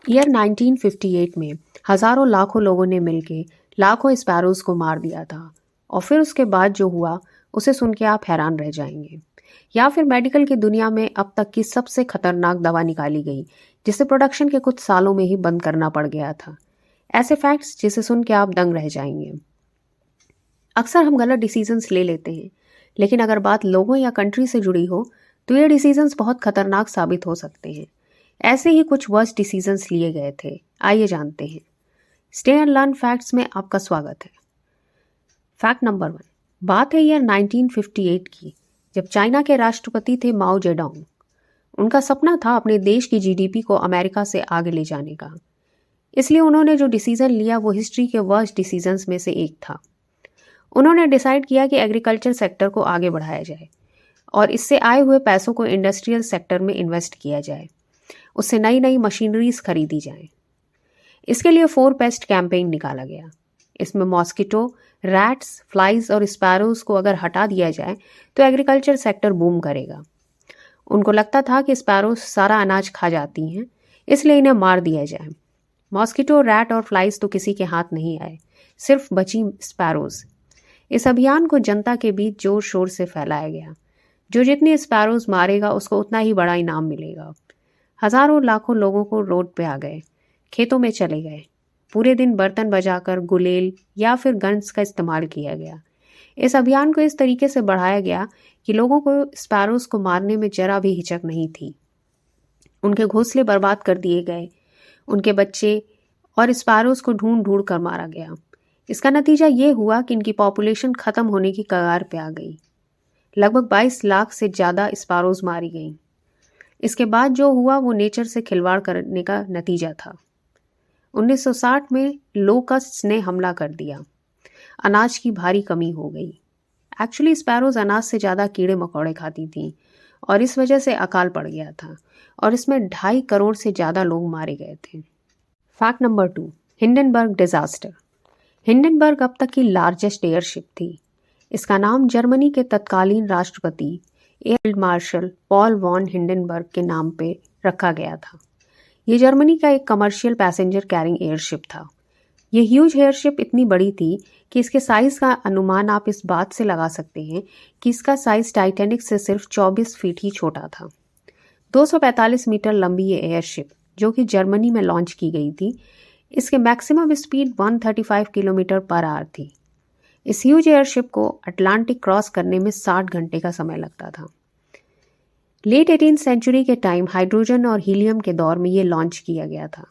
Year 1958 में हजारों लाखों लोगों ने मिलकर लाखों स्पैरोज को मार दिया था। और फिर उसके बाद जो हुआ उसे सुन के आप हैरान रह जाएंगे। या फिर मेडिकल की दुनिया में अब तक की सबसे खतरनाक दवा निकाली गई जिसे प्रोडक्शन के कुछ सालों में ही बंद करना पड़ गया था। ऐसे फैक्ट्स जिसे सुन के आप दंग रह जाएंगे। अक्सर हम गलत डिसीजंस ले लेते हैं, लेकिन अगर बात लोगों या कंट्री से जुड़ी हो तो ये डिसीजंस बहुत खतरनाक साबित हो सकते हैं। ऐसे ही कुछ वर्स्ट डिसीजंस लिए गए थे। आइए जानते हैं। स्टे एंड लर्न फैक्ट्स में आपका स्वागत है। Fact number 1। बात है ईयर 1958 की, जब चाइना के राष्ट्रपति थे माओ जेडोंग। उनका सपना था अपने देश की जीडीपी को अमेरिका से आगे ले जाने का। इसलिए उन्होंने जो डिसीजन लिया वो हिस्ट्री के वर्स्ट डिसीजंस में से एक था। उन्होंने डिसाइड किया कि एग्रीकल्चर सेक्टर को आगे बढ़ाया जाए और इससे आए हुए पैसों को इंडस्ट्रियल सेक्टर में इन्वेस्ट किया जाए, उससे नई नई मशीनरीज खरीदी जाएं। इसके लिए 4 पेस्ट कैंपेन निकाला गया। इसमें मॉस्किटो, रैट्स, फ्लाइज और स्पैरोज को अगर हटा दिया जाए तो एग्रीकल्चर सेक्टर बूम करेगा। उनको लगता था कि स्पैरोज सारा अनाज खा जाती हैं, इसलिए इन्हें मार दिया जाए। मॉस्किटो, रैट और फ्लाइज तो किसी के हाथ नहीं आए, सिर्फ बची स्पैरोज। इस अभियान को जनता के बीच जोर शोर से फैलाया गया। जो जितनी स्पैरोज मारेगा उसको उतना ही बड़ा इनाम मिलेगा। हजारों लाखों लोगों को रोड पे आ गए, खेतों में चले गए। पूरे दिन बर्तन बजाकर गुलेल या फिर गन्स का इस्तेमाल किया गया। इस अभियान को इस तरीके से बढ़ाया गया कि लोगों को स्पैरोज को मारने में जरा भी हिचक नहीं थी। उनके घोंसले बर्बाद कर दिए गए, उनके बच्चे और स्पैरोज को ढूंढ ढूंढ कर मारा गया। इसका नतीजा ये हुआ कि इनकी पॉपुलेशन खत्म होने की कगार पे आ गई। लगभग 22 लाख से ज़्यादा स्पैरोज मारी गईं। इसके बाद जो हुआ वो नेचर से खिलवाड़ करने का नतीजा था। 1960 में लोकस्ट्स ने हमला कर दिया। अनाज की भारी कमी हो गई। एक्चुअली स्पैरोज अनाज से ज़्यादा कीड़े मकोड़े खाती थीं और इस वजह से अकाल पड़ गया था और इसमें 2.5 करोड़ से ज़्यादा लोग मारे गए थे। Fact number 2। Hindenburg disaster. Hindenburg अब तक की लार्जेस्ट एयरशिप थी। इसका नाम जर्मनी के तत्कालीन राष्ट्रपति air field marshal Paul von Hindenburg के नाम पे रखा गया था। ये जर्मनी का एक कमर्शियल पैसेंजर कैरिंग एयरशिप था। ये ह्यूज एयरशिप इतनी बड़ी थी कि इसके साइज़ का अनुमान आप इस बात से लगा सकते हैं कि इसका साइज़ टाइटैनिक से सिर्फ 24 फीट ही छोटा था। 245 मीटर लंबी ये एयरशिप, जो कि जर्मनी में लॉन्च की गई थी, इसके maximum speed 135 kilometre per hour थी। इस ह्यूज एयरशिप को अटलांटिक क्रॉस करने में 60 घंटे का समय लगता था। लेट 18th सेंचुरी के टाइम हाइड्रोजन और हीलियम के दौर में ये लॉन्च किया गया था,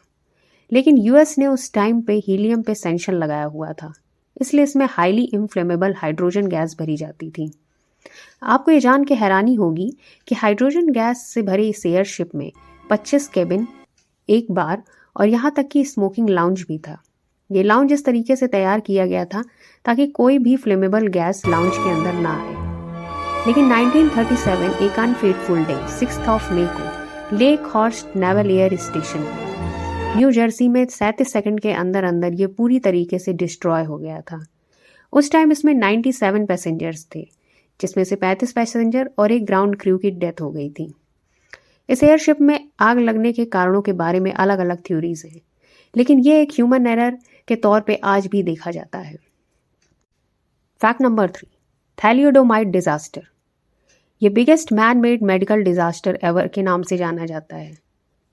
लेकिन यूएस ने उस टाइम पे हीलियम पे सेंक्शन लगाया हुआ था, इसलिए इसमें हाईली इनफ्लेमेबल हाइड्रोजन गैस भरी जाती थी। आपको ये जान के हैरानी होगी कि हाइड्रोजन गैस से भरे इस एयरशिप में 25 केबिन, एक बार और यहाँ तक कि स्मोकिंग लाउंज भी था। ये लाउंज इस तरीके से तैयार किया गया था ताकि कोई भी फ्लेमेबल गैस लाउंज के अंदर ना आए। लेकिन 1937 एक अनफेटफुल डे 6 मई को lake Horst naval air station new Jersey में 37 सेकंड के अंदर अंदर ये पूरी तरीके से डिस्ट्रॉय हो गया था। उस टाइम इसमें 97 पैसेंजर्स थे, जिसमें से 35 पैसेंजर और एक ग्राउंड क्रू की डेथ हो गई थी। इस एयरशिप में आग लगने के कारणों के बारे में अलग अलग थ्योरीज हैं, लेकिन ये एक ह्यूमन एरर के तौर पे आज भी देखा जाता है। Fact number 3। थैलियोडोमाइड डिजास्टर। ये biggest man made medical disaster ever के नाम से जाना जाता है,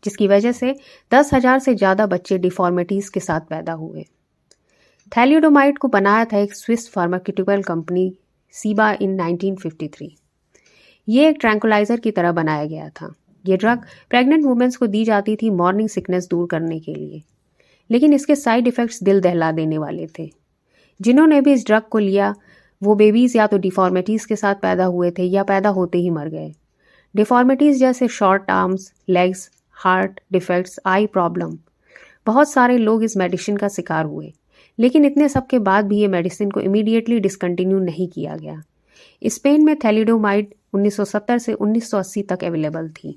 जिसकी वजह से 10,000 से ज़्यादा बच्चे डिफॉर्मिटीज़ के साथ पैदा हुए। थैलियोडोमाइड को बनाया था एक स्विस फार्मास्यूटिकल कंपनी सीबा इन 1953। ये एक ट्रैंकुलाइजर की तरह बनाया गया था। ये ड्रग प्रेग्नेंट वुमेन्स को दी जाती थी मॉर्निंग सिकनेस दूर करने के लिए, लेकिन इसके साइड इफ़ेक्ट्स दिल दहला देने वाले थे। जिन्होंने भी इस ड्रग को लिया वो बेबीज़ या तो डिफॉर्मिटीज़ के साथ पैदा हुए थे या पैदा होते ही मर गए। डिफॉर्मिटीज़ जैसे short arms, legs, heart defects, eye problem. बहुत सारे लोग इस मेडिसिन का शिकार हुए, लेकिन इतने सब के बाद भी ये मेडिसिन को इमीडिएटली डिसकंटिन्यू नहीं किया गया। स्पेन में थैलिडोमाइड 1970 से 1980 तक अवेलेबल थी।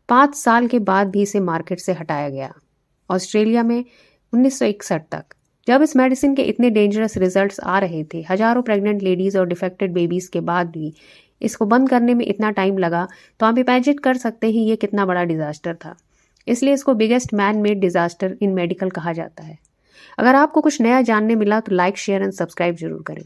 5 साल के बाद भी इसे मार्केट से हटाया गया। ऑस्ट्रेलिया में 1961 तक, जब इस मेडिसिन के इतने डेंजरस रिजल्ट्स आ रहे थे, हजारों प्रेग्नेंट लेडीज़ और डिफेक्टेड बेबीज़ के बाद भी इसको बंद करने में इतना टाइम लगा, तो आप इमेजिन कर सकते हैं ये कितना बड़ा डिजास्टर था। इसलिए इसको biggest man made disaster in medical कहा जाता है। अगर आपको कुछ नया जानने मिला तो लाइक, शेयर एंड सब्सक्राइब जरूर करें।